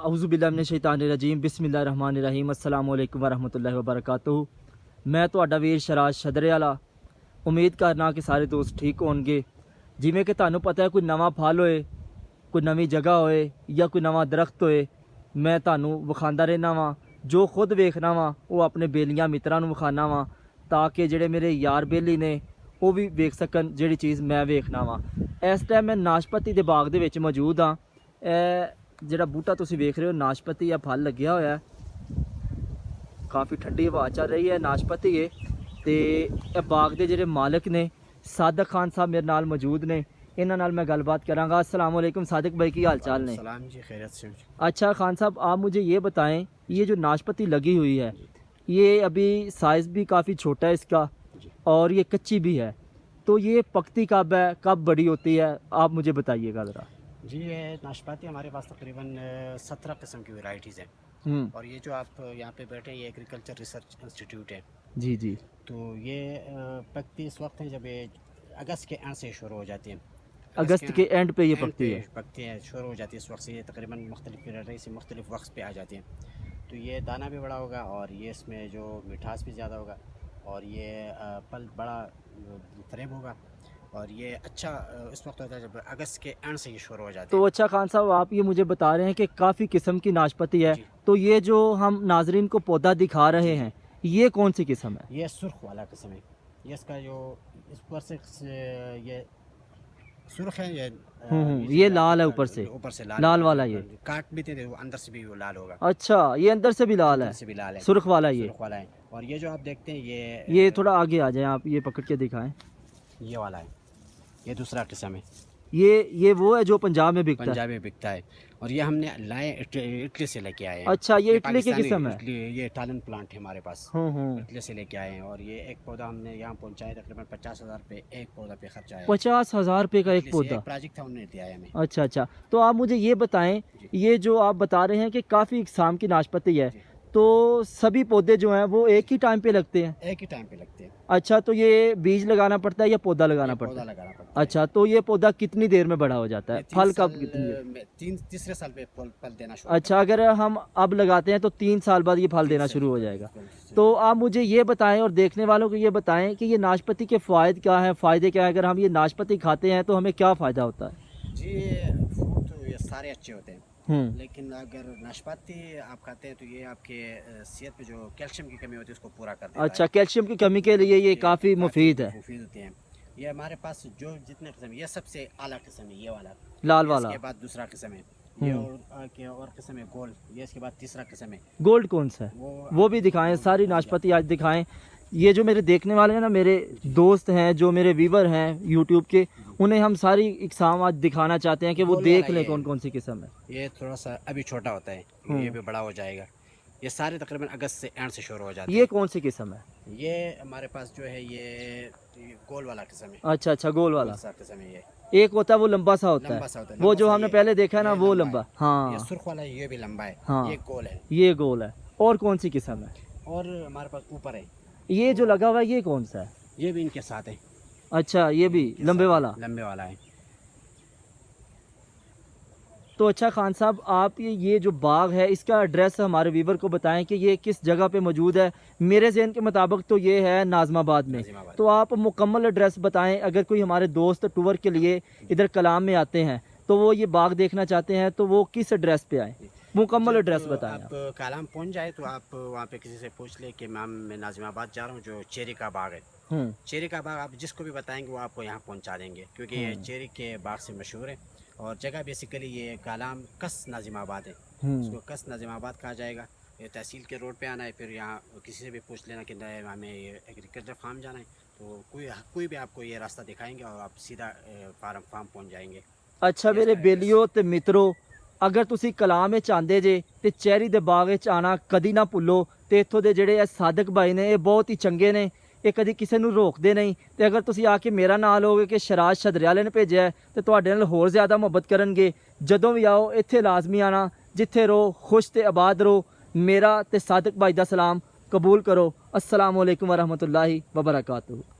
अऊज़ु बिल्लाहि मिनश शैतानिर रजीम बिस्मिल्लाहिर रहमानिर रहीम अस्सलामु अलैकुम वरहमतुल्लाहि वबरकातुहू। मैं ਤੁਹਾਡਾ ਵੀਰ ਸ਼ਰਾਜ ਸ਼ਦਰੇ ਵਾਲਾ ਉਮੀਦ ਕਰਨਾ ਕਿ ਸਾਰੇ ਦੋਸਤ ਠੀਕ ਹੋਣਗੇ। ਜਿਵੇਂ ਕਿ ਤੁਹਾਨੂੰ ਪਤਾ ਹੈ ਕੋਈ ਨਵਾਂ ਫਲ ਹੋਏ, ਕੋਈ ਨਵੀਂ ਜਗ੍ਹਾ ਹੋਏ ਜਾਂ ਕੋਈ ਨਵਾਂ ਦਰਖਤ ਹੋਏ, ਮੈਂ ਤੁਹਾਨੂੰ ਵਿਖਾਉਂਦਾ ਰਹਿਣਾ ਵਾਂ। ਜੋ ਖੁਦ ਵੇਖਣਾ ਵਾਂ ਉਹ ਆਪਣੇ ਬੇਲੀਆਂ ਮਿੱਤਰਾਂ ਨੂੰ ਵਿਖਾਉਣਾ ਵਾਂ ਤਾਂ ਕਿ ਜਿਹੜੇ ਮੇਰੇ ਯਾਰ ਬੇਲੀ ਨੇ ਉਹ ਵੀ ਵੇਖ ਸਕਣ ਜਿਹੜੀ ਚੀਜ਼ ਮੈਂ ਵੇਖਣਾ ਵਾਂ। ਇਸ ਟਾਈਮ ਮੈਂ ਨਾਸ਼ਪਤੀ ਦੇ ਬਾਗ ਦੇ ਵਿੱਚ ਮੌਜੂਦ ਹਾਂ। ਇਹ ਜਿਹੜਾ ਬੂਟਾ ਤੁਸੀਂ ਵੇਖ ਰਹੇ ਹੋ ਨਾਸ਼ਪਤੀ ਆ ਫਲ ਲੱਗਿਆ ਹੋਇਆ, ਕਾਫੀ ਠੰਡੀ ਹਵਾ ਚੱਲ ਰਹੀ ਹੈ। ਨਾਸ਼ਪਤੀ ਹੈ ਤੇ ਇਹ ਬਾਗ ਦੇ ਜਿਹੜੇ ਮਾਲਕ ਨੇ ਸਾਦਕ ਖਾਨ ਸਾਹਿਬ ਮੇਰੇ ਨਾਲ ਮੌਜੂਦ ਨੇ, ਇਹਨਾਂ ਨਾਲ मैं गलबात कराँगा। अस्सलाम वालेकुम सादिक भाई, की हाल चाल ने? सलाम जी, खैरियत से। अच्छा खान साहब, आप मुझे ये बताएं, ये जो नाशपती लगी हुई है ये अभी साइज़ भी काफ़ी छोटा है इसका और ये कच्ची भी है, तो ये पकती कब है, कब बड़ी होती है, आप मुझे बताइएगा ज़रा। जी, ये नाशपाती हमारे पास तकरीबन 17 किस्म की वैरायटीज़ हैं और ये जो आप यहाँ पे बैठे हैं ये एग्रीकल्चर रिसर्च इंस्टीट्यूट है। जी जी। तो ये पकती इस वक्त है जब ये अगस्त के एंड से शुरू हो जाती है। अगस्त के एंड पे ये पकती है, शुरू हो जाती है। इस वक्त से ये तकरीबन मुख्तलिफ वैरायटी से मुख्तलिफ वक्त पे आ जाती हैं। तो ये दाना भी बड़ा होगा और ये इसमें जो मिठास भी ज़्यादा होगा और ये फल बड़ा फरेब होगा और ये अच्छा इस वक्त होता है जब अगस्त के एंड से ये शुरू हो जाती है। तो अच्छा खान साहब, आप ये मुझे बता रहे हैं कि काफ़ी किस्म की नाशपती है, तो ये जो हम नाजरीन को पौधा दिखा रहे हैं ये कौन सी किस्म है? ये सुर्ख वाला किस्म है। ये इसका जो इस पर से ये सुर्ख है, ये लाल है ऊपर से लाल वाला, ये काट भी थे वो अंदर से भी वो लाल होगा। अच्छा, ये अंदर से भी लाल है, से भी लाल है, सुर्ख वाला ये सुर्ख वाला है। और ये जो आप देखते हैं ये थोड़ा आगे आ जाएं आप, ये पकड़ के दिखाएं। ये वाला है, ये दूसरा किस्म है। ये वो है जो पंजाब में बिकता है? पंजाब में बिकता है और ये हमने लाए इटली से लेके आए हैं। अच्छा, ये इटली की किस्म है? ये इटालियन प्लांट है हमारे पास, इटली से लेके आए हैं। और ये एक पौधा हमने यहाँ पहुँचाया तकरीबन 50,000 रुपये एक पौधा पे खर्चा आया। 50,000 रुपये का एक पौधा? प्रोजेक्ट था, उन्होंने दिया है हमें। अच्छा अच्छा, तो आप मुझे ये बताएं, ये जो आप बता रहे हैं कि काफ़ी इकसाम की नाशपती है, तो सभी पौधे जो हैं वो एक ही टाइम पे लगते हैं? एक ही टाइम पे लगते हैं। अच्छा, तो ये बीज लगाना पड़ता है या पौधा लगाना पड़ता है? लगाना पड़ता है। अच्छा, तो ये पौधा कितनी देर में बड़ा हो जाता है? फल कब तीसरे साल पे फल देना शुरू। अच्छा, अगर हम अब लगाते हैं तो 3 साल बाद ये फल देना शुरू हो जाएगा। तो आप मुझे ये बताएं और देखने वालों को ये बताएं कि ये नाशपती के फ़ायदे क्या हैं, फ़ायदे क्या हैं? अगर हम ये नाशपती खाते हैं तो हमें क्या फ़ायदा होता है? जी, फ्रूट तो ये सारे अच्छे होते हैं, लेकिन अगर नाशपाती आप खाते हैं तो ये आपके सेहत पे जो कैल्शियम की कमी होती है उसको पूरा कर देता है। अच्छा, कैल्शियम की कमी के लिए ये काफ़ी मुफीद है। मुफीद होते हैं। ये हमारे पास जो जितने किस्म, ये सबसे आला किस्म है, ये वाला लाल वाला। इसके बाद दूसरा किस्म है ये, और किस्म है गोल्ड, ये इसके बाद तीसरा किस्म है। गोल्ड कौन सा है? वो भी दिखाएं, सारी नाशपाती आज दिखाएं। ये जो मेरे देखने वाले हैं ना, मेरे दोस्त हैं जो मेरे व्यूवर हैं यूट्यूब के, उन्हें हम सारी इकसाम आज दिखाना चाहते हैं कि वो देख लें कौन कौन सी किस्म है। ये थोड़ा सा अभी छोटा होता है, ये भी बड़ा हो जाएगा। ये सारे तकरीबन अगस्त से एंड से शुरू हो जाते हैं। ये कौन सी किस्म है? ये हमारे पास जो है ये गोल वाला किस्म है। अच्छा अच्छा, गोल वाला किस्म है। ये एक होता है वो लंबा सा होता है, वो जो हमने पहले देखा है ना वो लंबा। हाँ, ये सुर्ख वाला ये भी लंबा है। हाँ, ये गोल है, ये गोल है। और कौन सी किस्म है? और हमारे पास ऊपर है ये जो लगा हुआ है, ये कौन सा है? ये भी इनके साथ है। अच्छा, ये भी लंबे वाला? लंबे वाला है। तो अच्छा खान साहब, आप ये जो बाग है इसका एड्रेस हमारे व्यूवर को बताएं कि ये किस जगह पे मौजूद है। मेरे ज़हन के मुताबिक तो ये है नाज़माबाद में, तो आप मुकम्मल एड्रेस बताएं। अगर कोई हमारे दोस्त टूर के लिए इधर कलाम में आते हैं तो वो ये बाग देखना चाहते हैं तो वो किस एड्रेस पे आए? मुकम्मल एड्रेस बताएं। आप कलाम पहुंच जाए तो आप वहाँ पे किसी से पूछ ले कि मैम मैं नाज़िमाबाद जा रहा हूँ, जो चेरी का बाग है। चेरी का बाग आप जिसको भी बताएंगे वो आपको यहाँ पहुँचा देंगे, क्योंकि ये चेरी के बाग से मशहूर है। और जगह बेसिकली ये कालाम कस नाज़िमाबाद है, उसको कस नाज़िमाबाद कहा जाएगा। ये तहसील के रोड पे आना है, फिर यहाँ किसी से भी पूछ लेना कि हमें ये एग्रीकल्चर फार्म जाना है, तो कोई भी आपको ये रास्ता दिखाएंगे और आप सीधा फार्म पहुँच जाएंगे। अच्छा मेरे बेलियो ते मित्रों, अगर तुसी कलाम चाहते जे तो चेरी दे बाग आना कदी ना भुल्लो। तो इत्थों दे जिहड़े सादक भाई ने ये बहुत ही चंगे ने, ये कदी किसी नूं रोकदे नहीं। तो अगर तुसी आके मेरा नाम लोगे कि शराज शदरे वाले ने भेजा है तो तुहाडे नाल होर ज़्यादा मुहब्बत करनगे। जदों भी आओ इत्थे लाजमी आना, जिथे रहो खुश ते आबाद रहो। मेरा ते सादक भाई दा सलाम कबूल करो। अस्सलाम वालेकुम वरहमतुल्लाहि वबरकातुहू।